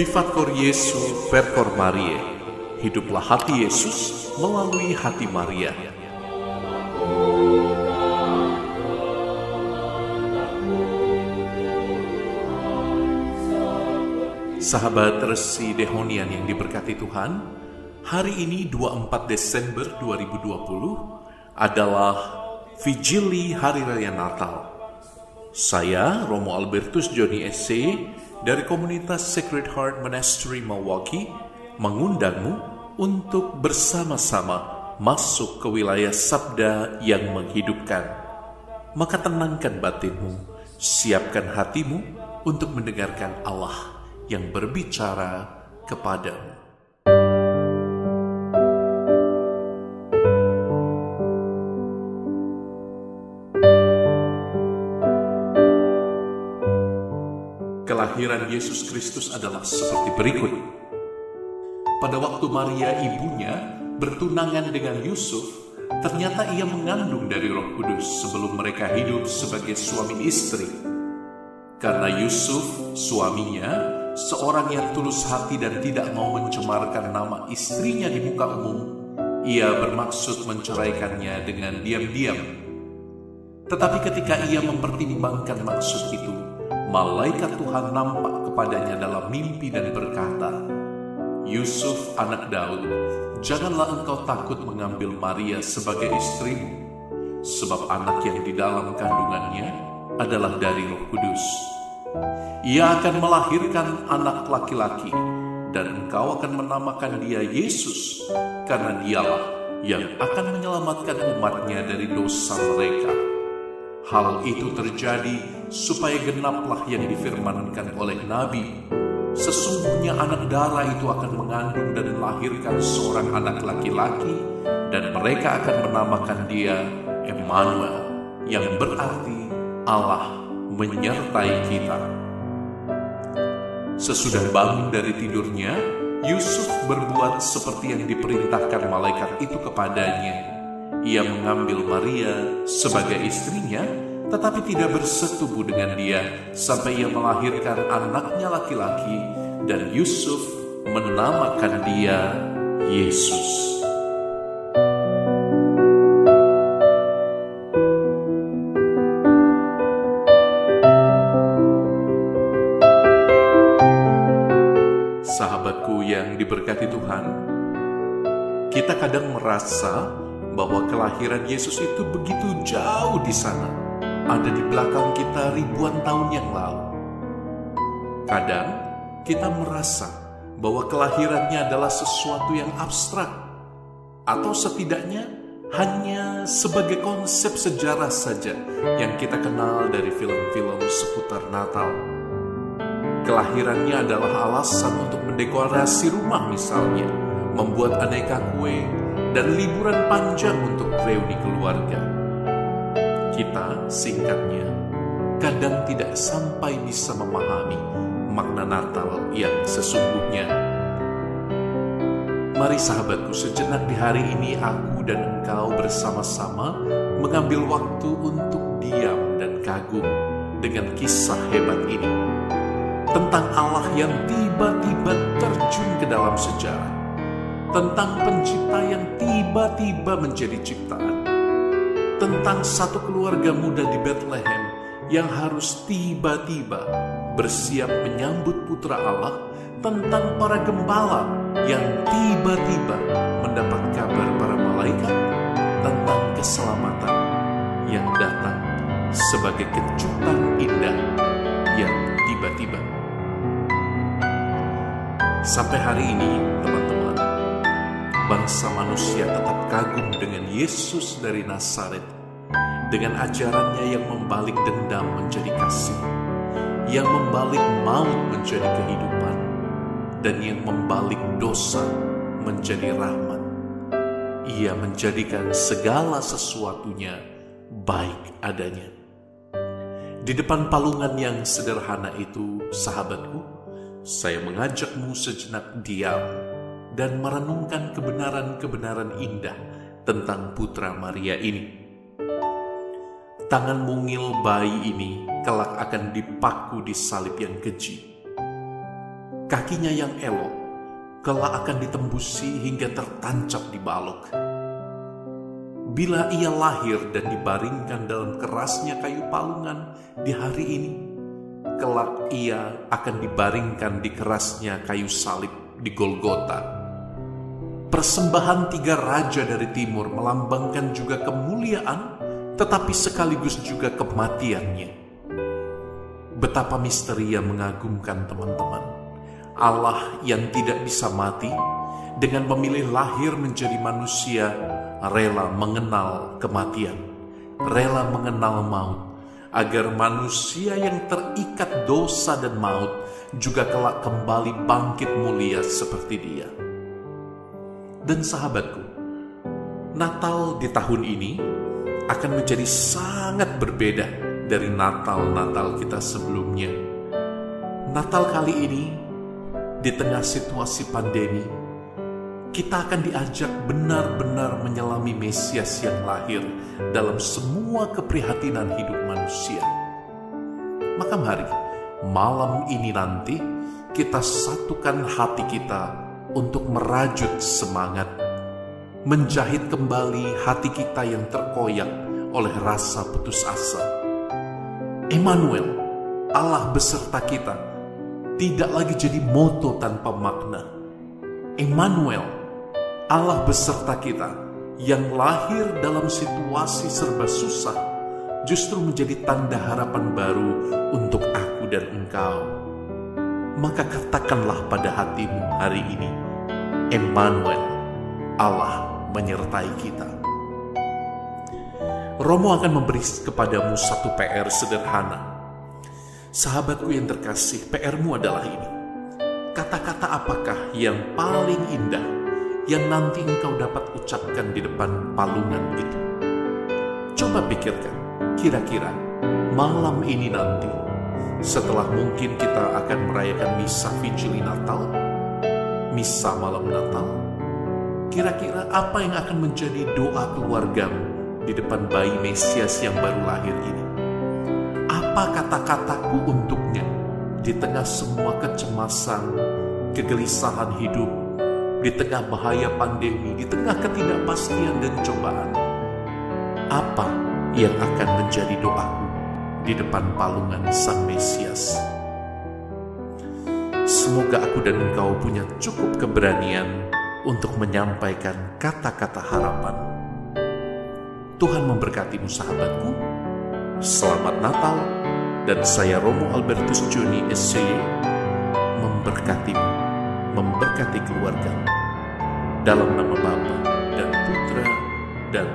Vivat Cor Jesu per Cor Mariae. Hiduplah hati Yesus melalui hati Maria. Sahabat Resi Dehonian yang diberkati Tuhan, hari ini 24 Desember 2020 adalah Vigili Hari Raya Natal. Saya, Romo Albertus Joni S.C. dari komunitas Sacred Heart Monastery Milwaukee, mengundangmu untuk bersama-sama masuk ke wilayah sabda yang menghidupkan. Maka tenangkan batinmu, siapkan hatimu untuk mendengarkan Allah yang berbicara kepadamu. Kelahiran Yesus Kristus adalah seperti berikut. Pada waktu Maria ibunya bertunangan dengan Yusuf, ternyata ia mengandung dari Roh Kudus sebelum mereka hidup sebagai suami istri. Karena Yusuf, suaminya, seorang yang tulus hati dan tidak mau mencemarkan nama istrinya di muka umum, ia bermaksud menceraikannya dengan diam-diam. Tetapi ketika ia mempertimbangkan maksud itu, malaikat Tuhan nampak kepadanya dalam mimpi dan berkata, "Yusuf, anak Daud, janganlah engkau takut mengambil Maria sebagai istrimu, sebab anak yang di dalam kandungannya adalah dari Roh Kudus. Ia akan melahirkan anak laki-laki, dan engkau akan menamakan dia Yesus, karena dialah yang akan menyelamatkan umatnya dari dosa mereka. Hal itu terjadi supaya genaplah yang difirmankan oleh Nabi. Sesungguhnya anak darah itu akan mengandung dan melahirkan seorang anak laki-laki, dan mereka akan menamakan dia Emmanuel, yang berarti Allah menyertai kita." Sesudah bangun dari tidurnya, Yusuf berbuat seperti yang diperintahkan malaikat itu kepadanya. Ia mengambil Maria sebagai istrinya, tetapi tidak bersetubuh dengan dia sampai ia melahirkan anaknya laki-laki, dan Yusuf menamakan dia Yesus. Sahabatku yang diberkati Tuhan, kita kadang merasa bahwa kelahiran Yesus itu begitu jauh di sana, ada di belakang kita ribuan tahun yang lalu. Kadang kita merasa bahwa kelahirannya adalah sesuatu yang abstrak, atau setidaknya hanya sebagai konsep sejarah saja yang kita kenal dari film-film seputar Natal. Kelahirannya adalah alasan untuk mendekorasi rumah misalnya, membuat aneka kue, dan liburan panjang untuk reuni keluarga. Kita, singkatnya, kadang tidak sampai bisa memahami makna Natal yang sesungguhnya. Mari sahabatku, sejenak di hari ini aku dan engkau bersama-sama mengambil waktu untuk diam dan kagum dengan kisah hebat ini, tentang Allah yang tiba-tiba terjun ke dalam sejarah, tentang pencipta yang tiba-tiba menjadi ciptaan, tentang satu keluarga muda di Bethlehem yang harus tiba-tiba bersiap menyambut putra Allah, tentang para gembala yang tiba-tiba mendapat kabar para malaikat tentang keselamatan yang datang sebagai kejutan indah yang tiba-tiba. Sampai hari ini, teman-teman, bangsa manusia tetap kagum dengan Yesus dari Nazaret, dengan ajarannya yang membalik dendam menjadi kasih, yang membalik maut menjadi kehidupan, dan yang membalik dosa menjadi rahmat. Ia menjadikan segala sesuatunya baik adanya. Di depan palungan yang sederhana itu, sahabatku, saya mengajakmu sejenak diam dan merenungkan kebenaran-kebenaran indah tentang Putra Maria ini. Tangan mungil bayi ini kelak akan dipaku di salib yang keji. kakinya yang elok kelak akan ditembusi hingga tertancap di balok. Bila ia lahir dan dibaringkan dalam kerasnya kayu palungan di hari ini, kelak ia akan dibaringkan di kerasnya kayu salib di Golgota. Persembahan 3 raja dari timur melambangkan juga kemuliaan, tetapi sekaligus juga kematiannya. Betapa misteri yang mengagumkan, teman-teman. Allah yang tidak bisa mati, dengan memilih lahir menjadi manusia, rela mengenal kematian, rela mengenal maut, agar manusia yang terikat dosa dan maut juga kelak kembali bangkit mulia seperti Dia. Dan sahabatku, Natal di tahun ini akan menjadi sangat berbeda dari Natal-Natal kita sebelumnya. Natal kali ini, di tengah situasi pandemi, kita akan diajak benar-benar menyelami Mesias yang lahir dalam semua keprihatinan hidup manusia. Maka mari, malam ini nanti kita satukan hati kita untuk merajut semangat, menjahit kembali hati kita yang terkoyak oleh rasa putus asa. Emmanuel, Allah beserta kita, tidak lagi jadi moto tanpa makna. Emmanuel, Allah beserta kita, yang lahir dalam situasi serba susah, justru menjadi tanda harapan baru untuk aku dan engkau. Maka katakanlah pada hatimu hari ini, Emmanuel, Allah menyertai kita. Romo akan memberi kepadamu satu PR sederhana. Sahabatku yang terkasih, PR-mu adalah ini. Kata-kata apakah yang paling indah yang nanti engkau dapat ucapkan di depan palungan itu? Coba pikirkan, kira-kira malam ini nanti, setelah mungkin kita akan merayakan misa Vigili Natal, misa malam Natal, kira-kira apa yang akan menjadi doa keluargamu di depan bayi Mesias yang baru lahir ini? Apa kata-kataku untuknya di tengah semua kecemasan, kegelisahan hidup, di tengah bahaya pandemi, di tengah ketidakpastian dan cobaan? Apa yang akan menjadi doaku di depan palungan Sang Mesias? Semoga aku dan engkau punya cukup keberanian untuk menyampaikan kata-kata harapan. Tuhan memberkatimu, sahabatku. Selamat Natal, dan saya Romo Albertus Joni SCY memberkatimu, memberkati keluargamu, dalam nama Bapa dan Putra dan